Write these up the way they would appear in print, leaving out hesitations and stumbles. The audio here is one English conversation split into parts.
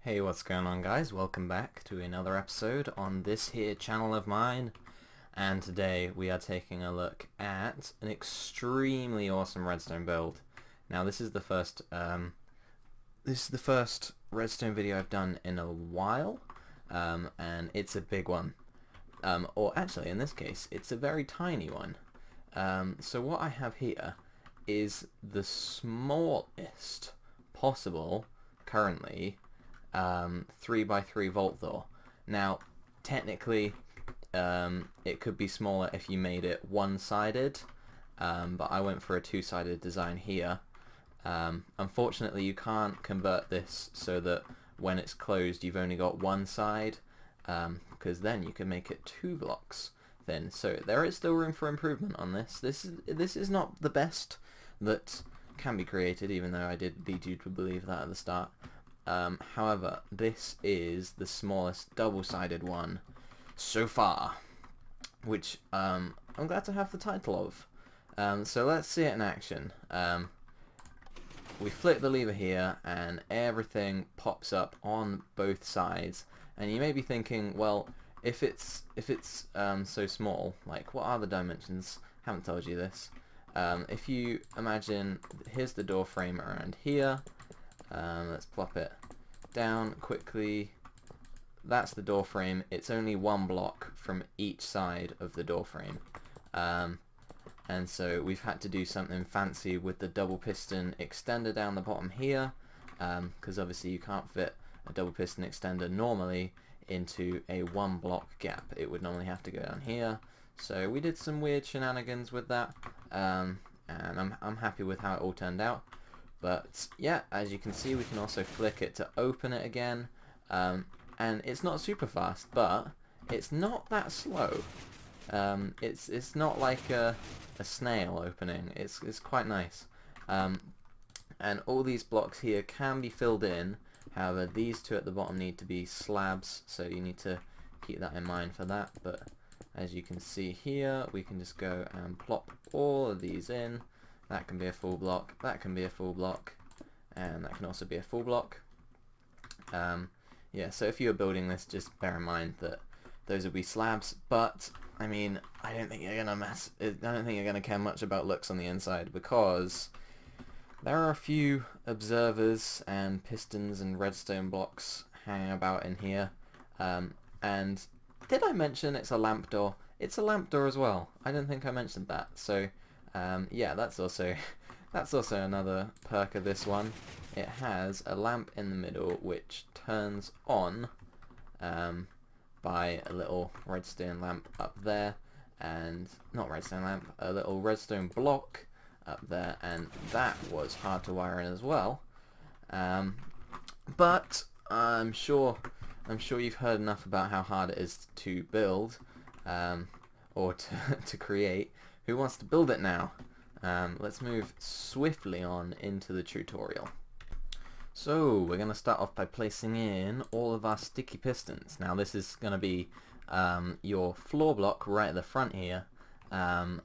Hey, what's going on, guys? Welcome back to another episode on this here channel of mine, and today we are taking a look at an extremely awesome redstone build. Now this is the first redstone video I've done in a while, and it's a big one. Or actually, in this case, it's a very tiny one. So what I have here is the smallest possible, currently, 3x3 vault door. Now, technically, it could be smaller if you made it one-sided, but I went for a two-sided design here. Unfortunately, you can't convert this so that when it's closed, you've only got one side, because then you can make it 2 blocks thin. So there is still room for improvement on this. This is not the best that can be created, even though I did lead you to believe that at the start. However, this is the smallest double-sided one so far, which I'm glad to have the title of. So let's see it in action. We flip the lever here and everything pops up on both sides, and you may be thinking, well, if it's so small, like, what are the dimensions? Haven't told you this. If you imagine, here's the door frame around here. Let's plop it down quickly. That's the door frame. It's only 1 block from each side of the door frame. And so we've had to do something fancy with the double piston extender down the bottom here, because obviously you can't fit a double piston extender normally into a 1 block gap. It would normally have to go down here. So we did some weird shenanigans with that, and I'm happy with how it all turned out. But yeah, as you can see, we can also flick it to open it again, and it's not super fast, but it's not that slow. It's not like a snail opening. It's quite nice. And all these blocks here can be filled in. However, these two at the bottom need to be slabs, so you need to keep that in mind for that. But as you can see here, we can just go and plop all of these in. That can be a full block, that can be a full block, and that can also be a full block. Yeah, so if you're building this, just bear in mind that those will be slabs, but I mean, I don't think you're gonna care much about looks on the inside, because there are a few observers and pistons and redstone blocks hanging about in here. And did I mention it's a lamp door? It's a lamp door as well. I don't think I mentioned that. So yeah, that's also another perk of this one. It has a lamp in the middle which turns on by a little redstone lamp up there, and not redstone lamp, a little redstone block up there, and that was hard to wire in as well. But I'm sure you've heard enough about how hard it is to build, or to create. Who wants to build it now? Let's move swiftly on into the tutorial. So we're going to start off by placing in all of our sticky pistons. Now this is going to be your floor block right at the front here, and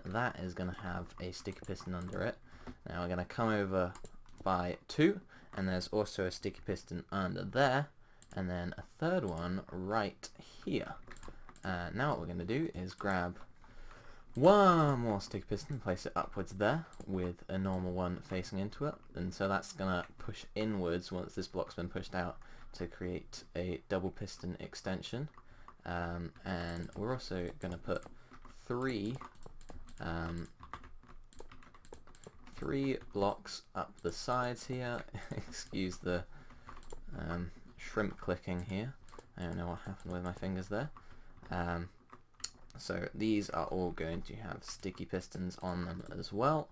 that is going to have a sticky piston under it. Now we're going to come over by 2, and there's also a sticky piston under there, and then a third one right here. Now what we're going to do is grab one more sticky piston, place it upwards there with a normal one facing into it, and so that's going to push inwards once this block's been pushed out to create a double piston extension. And we're also going to put 3 blocks up the sides here. Excuse the shrimp clicking here. I don't know what happened with my fingers there. So these are all going to have sticky pistons on them as well.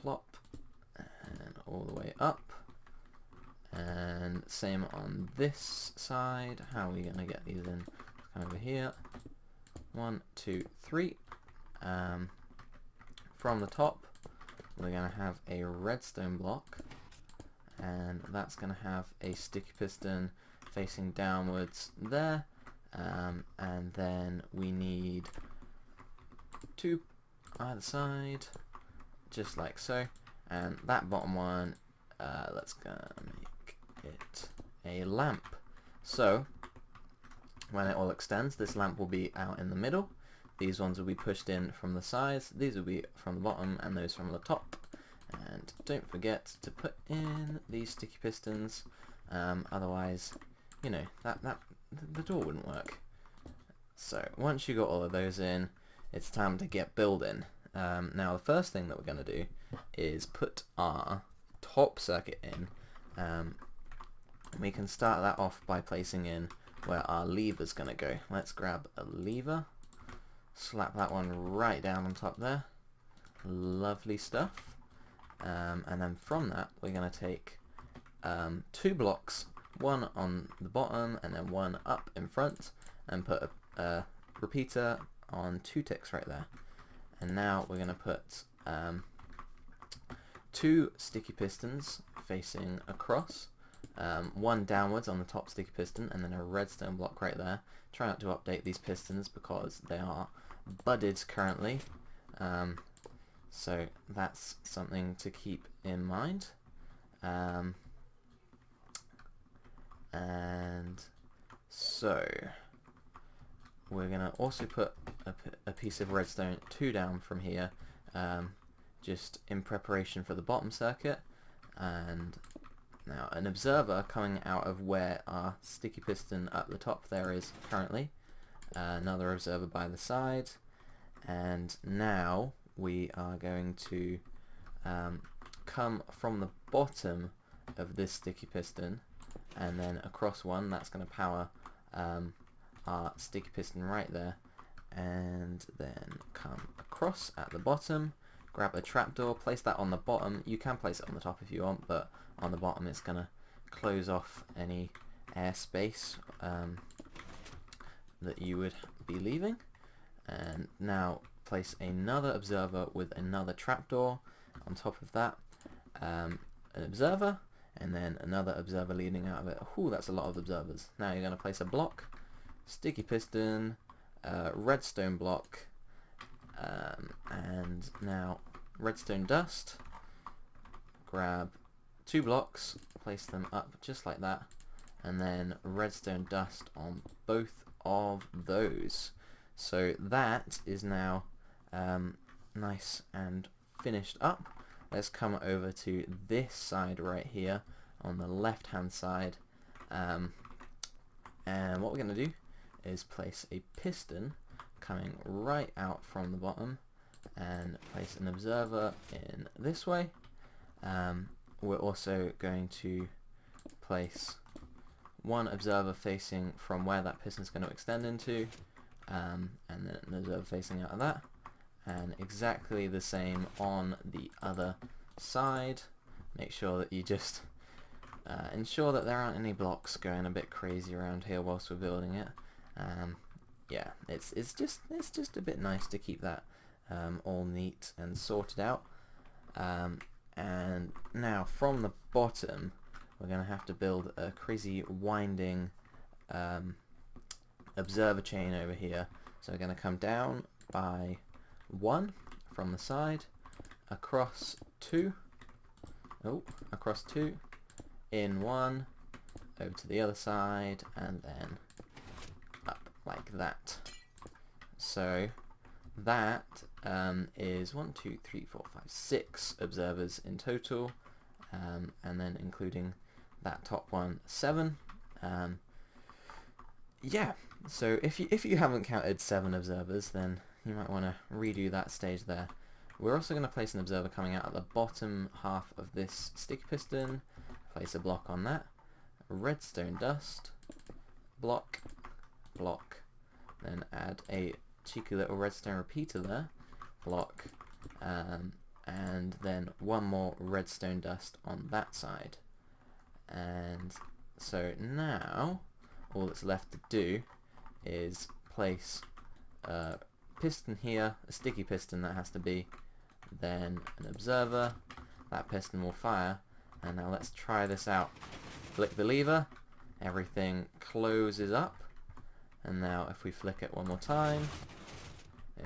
Plop, and all the way up. And same on this side. How are we going to get these in? Come over here. 1, 2, 3. From the top, we're going to have a redstone block, and that's going to have a sticky piston facing downwards there. And then we need 2 either side, just like so, and that bottom one, let's go make it a lamp. So when it all extends, this lamp will be out in the middle. These ones will be pushed in from the sides, these will be from the bottom, and those from the top. And don't forget to put in these sticky pistons, otherwise, you know, the door wouldn't work. So once you got all of those in, it's time to get building. Now the first thing that we're going to do is put our top circuit in. We can start that off by placing in where our lever's going to go. Let's grab a lever, slap that one right down on top there. Lovely stuff. And then from that we're going to take 2 blocks, one on the bottom and then one up in front, and put a repeater on 2 ticks right there. And now we're going to put 2 sticky pistons facing across, one downwards on the top sticky piston, and then a redstone block right there. Try not to update these pistons because they are budded currently, so that's something to keep in mind. And so we're going to also put a piece of redstone 2 down from here, just in preparation for the bottom circuit. And now an observer coming out of where our sticky piston at the top there is currently, another observer by the side, and now we are going to come from the bottom of this sticky piston and then across one. That's going to power our sticky piston right there, and then come across at the bottom, grab a trapdoor, place that on the bottom. You can place it on the top if you want, but on the bottom it's going to close off any airspace that you would be leaving. And now place another observer with another trapdoor on top of that, an observer, and then another observer leading out of it. Ooh, that's a lot of observers. Now you're going to place a block, sticky piston, redstone block, and now redstone dust. Grab 2 blocks, place them up just like that, and then redstone dust on both of those. So that is now nice and finished up. Let's come over to this side right here on the left hand side, and what we're going to do is place a piston coming right out from the bottom and place an observer in this way. We're also going to place one observer facing from where that piston is going to extend into, and then an observer facing out of that, and exactly the same on the other side. Make sure that you just ensure that there aren't any blocks going a bit crazy around here whilst we're building it. Yeah, it's just a bit nice to keep that all neat and sorted out. And now from the bottom we're going to have to build a crazy winding observer chain over here. So we're going to come down by 1 from the side, across 2, across 2, in 1, over to the other side, and then up like that. So that is 1, 2, 3, 4, 5, 6 observers in total, and then including that top one, 7. Yeah, so if you haven't counted 7 observers, then you might want to redo that stage there. We're also going to place an observer coming out at the bottom half of this sticky piston, place a block on that, redstone dust, block, block, then add a cheeky little redstone repeater there, block, and then one more redstone dust on that side. And so now all that's left to do is place a piston here, a sticky piston that has to be, then an observer. That piston will fire, and now let's try this out. Flick the lever, everything closes up, and now if we flick it one more time,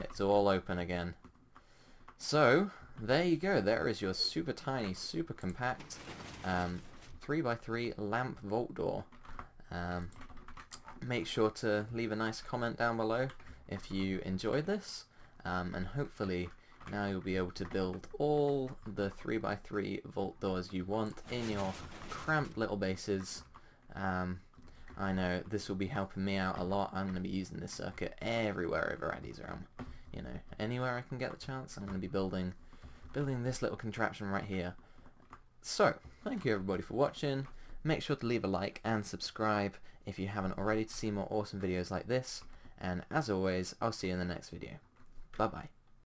it's all open again. So there you go, there is your super tiny, super compact 3x3 lamp vault door. Make sure to leave a nice comment down below if you enjoyed this, and hopefully now you'll be able to build all the 3x3 vault doors you want in your cramped little bases. I know this will be helping me out a lot. I'm going to be using this circuit everywhere over Addy's realm. You know, anywhere I can get the chance, I'm going to be building this little contraption right here. So, thank you everybody for watching. Make sure to leave a like and subscribe if you haven't already to see more awesome videos like this. And as always, I'll see you in the next video. Bye bye.